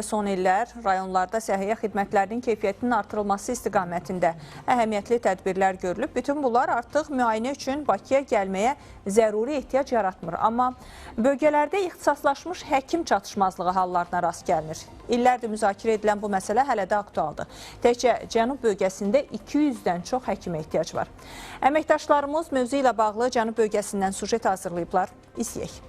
Son illər rayonlarda səhiyyə xidmətlərinin keyfiyyətinin artırılması istiqamətində əhəmiyyətli tədbirlər görülüb. Bütün bunlar artıq müayinə üçün Bakıya gəlməyə zəruri ehtiyac yaratmır. Amma bölgələrdə ixtisaslaşmış həkim çatışmazlığı hallarına rast gəlinir. İllərdir müzakirə edilən bu məsələ hələ də aktualdır. Təkcə Cənub bölgəsində 200-dən çox həkimə ehtiyac var. Əməkdaşlarımız mövzu ilə bağlı Cənub bölgəsindən süjet hazırlayıblar. İzləyək.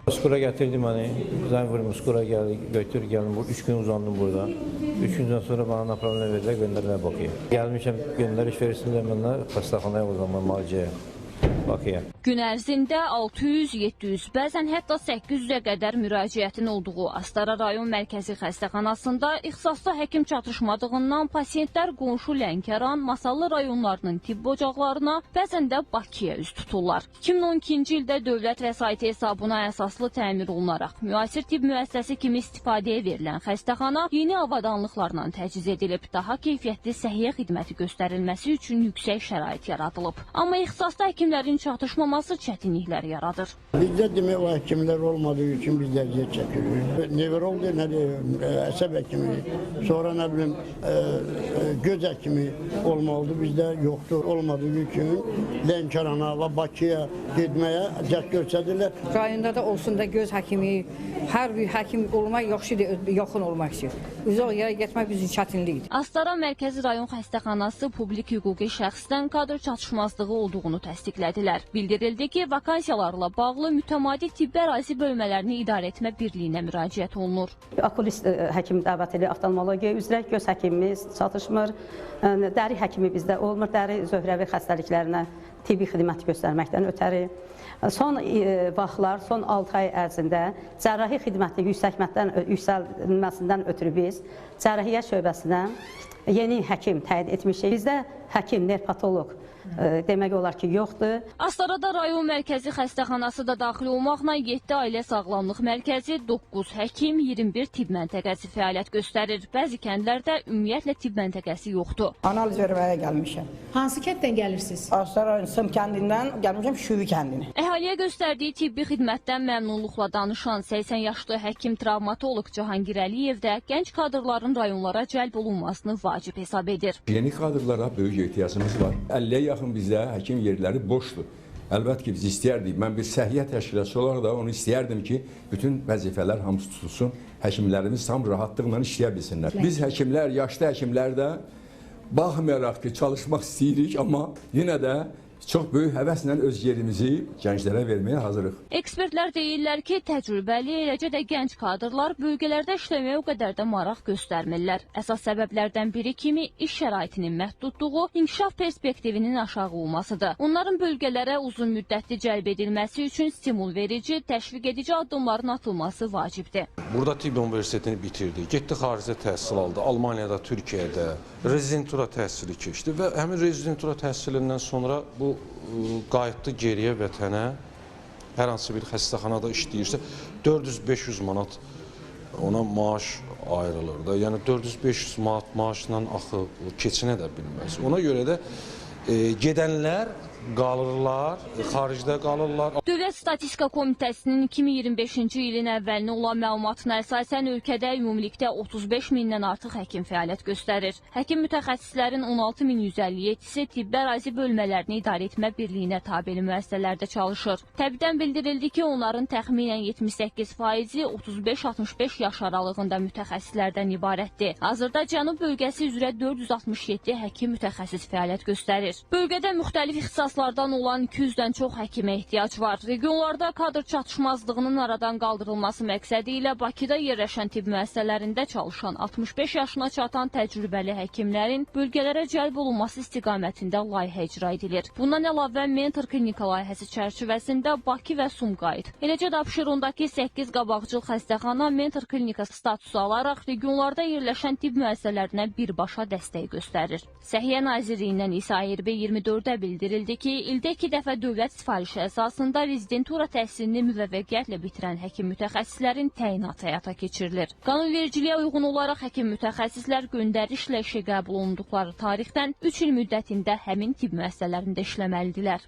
Muskura getirdim hani, zəng vurub Muskura götür gelin. 3 gün uzandım burada. 3 gündən sonra bana направление verdiler, gönderdiler Bakıya. Gelmişim gönderiş verirsinler bana, xəstəxanaya o zaman müalicəyə. Bakıya. Gün ərzində 600, 700, bəzən hətta 800-ə qədər müraciətin olduğu Astara rayon mərkəzi xəstəxanasında ixtisaslı həkim çatışmadığından pasiyentlər qonşu Lənkəran, Masallı rayonlarının tibb ocaqlarına, bəzən də Bakıya üz tuturlar. 2012-ci ildə dövlət vəsaiti hesabına əsaslı təmir olunaraq müasir tibb müəssisəsi kimi istifadəyə verilən xəstəxana yeni avadanlıqlarla təchiz edilib, daha keyfiyyətli səhiyyə xidməti göstərilməsi üçün yüksək şərait yaradılıb. Amma ixtisaslı həkimlərin çatışmaması çətinliklər yaradır. Bizdə demək o həkimlər olmadığı üçün biz əziyyət çəkirik. Nevroloq, əsəb həkimi, sonra nə bilim göz həkimi olmalıdır. Bizdə yoxdur. Olmadığı üçün Lənkərana və Bakıya getməyə cəhd göstərirlər. Rayonda da olsun da göz həkimi, hər bir həkim olmaq yaxşıdır, yaxın olmaq istəyir. Uzaq yerə getmək bizim çətinlikdir. Astara Mərkəzi Rayon Xəstəxanası publik hüquqi şəxsdən kadr çatışmazlığı olduğunu təsdiqlədilər. Bildirildi ki, vakansiyalarla bağlı mütəmadi tibbi ərazi bölmələrini idarə etmə birliyinə müraciət olunur. Okulist həkim dəvət edir, oftalmologiya üzrə göz həkimimiz çatışmır, dəri həkimi bizdə olmur, dəri zöhrəvi xəstəliklərinə tibbi xidmət göstərməkdən ötəri. Son vaxtlar, son 6 ay ərzində cərrahi xidmətin yüksəlməsindən ötürü biz cərrahiyyə şöbəsinə yeni həkim təyin etmişik. Bizdə həkim, nerpatoloq demək olar ki, yoxdur. Astarada rayon mərkəzi xəstəxanası da daxil olmaqla 7 ailə sağlamlıq mərkəzi, 9 həkim, 21 tibb məntəqəsi fəaliyyət göstərir. Bəzi kəndlərdə ümumiyyətlə tibb məntəqəsi yoxdur. Analiz verməyə gəlmişəm. Hansı kənddən gəlirsiniz? Astara Sım kəndindən gəlmişəm, Şüvi kəndinə. Əhaliyə göstərdiyi tibbi xidmətdən məmnunluqla danışan 80 yaşlı həkim travmatoloq Cahangir Əliyev də gənc kadrların rayonlara cəlb olunmasını vacib hesab edir. Yeni kadrlara böyük ehtiyacımız var. 50'ye yaxın bizdə həkim yerləri boşdur. Əlbəttə ki, biz istəyərdik. Mən bir səhiyyə təşkilatçısı olaraq da onu istəyərdim ki, bütün vəzifələr hamısı tutulsun, həkimlərimiz tam rahatlıqla işləyə bilsinlər. Biz həkimlər, yaşlı həkimlər də baxmayaraq ki, çalışmaq istəyirik, amma yenə də çox böyük həvəslə öz yerimizi gənclərə verməyə hazırıq. Ekspertlər deyirlər ki, təcrübəli, eləcə də gənc kadrlar bölgələrdə işləməyə o qədər də maraq göstərmirlər. Əsas səbəblərdən biri kimi iş şəraitinin məhdudluğu, inkişaf perspektivinin aşağı olmasıdır. Onların bölgələrə uzun müddətli cəlb edilməsi üçün stimul verici, təşviq edici addımların atılması vacibdir. Burada tibb universitetini bitirdi, getdi xaricdə təhsil aldı, Almaniyada, Türkiyədə rezidentura təhsili keçdi və həmin rezidentura təhsilindən sonra bu qayıtdı geriyə vətənə, hər hansı bir xəstəxanada işləyirsə 400-500 manat ona maaş ayrılır da. Yəni 400-500 manat maaşla axı keçinə də bilməz. Ona görə də gedənlər qalırlar, xaricdə qalırlar. Dövlət Statistika Komitəsinin 2025-ci ilin əvvəlinə olan məlumatına əsasən ölkədə ümumilikdə 35 mindən artıq həkim fəaliyyət göstərir. Həkim mütəxəssislərin 16.157-si tibbi ərazi bölmələrini idarə etmə birliyinə tabeli müəssisələrdə çalışır. Təbibdən bildirildi ki, onların təxminən 78%-i 35-65 yaş aralığında mütəxəssislərdən ibarətdir. Hazırda Cənub bölgəsi üzrə 467 həkim mütəxəssis fəaliyyət göstərir. Bölgədə müxtəlif ixtisaslardan olan 200-dən çox həkimə ehtiyac var. Regionlarda kadr çatışmazlığının aradan qaldırılması məqsədi ilə Bakıda yerləşən tibb müəssisələrində çalışan 65 yaşına çatan təcrübəli həkimlərin bölgələrə cəlb olunması istiqamətində layihə icra edilir. Bundan əlavə mentor klinika layihəsi çərçivəsində Bakı və Sumqayıt, eləcə də Abşerondakı 8 qabaqcıl xəstəxana mentor klinika statusu alaraq regionlarda yerləşən tibb müəssisələrinə birbaşa dəstək göstərir. Səhiyyə Nazirliyindən isə 24-də bildirildi ki, ildə 2 dəfə dövlət sifarişi əsasında rezidentura təhsilini müvəffəqiyyətlə bitirən həkim mütəxəssislərin təyinatı həyata keçirilir. Qanunvericiliyə uyğun olaraq həkim mütəxəssislər göndərişlə işə qəbul olunduqları tarixdən 3 il müddətində həmin tibb müəssisələrində işləməlidirlər.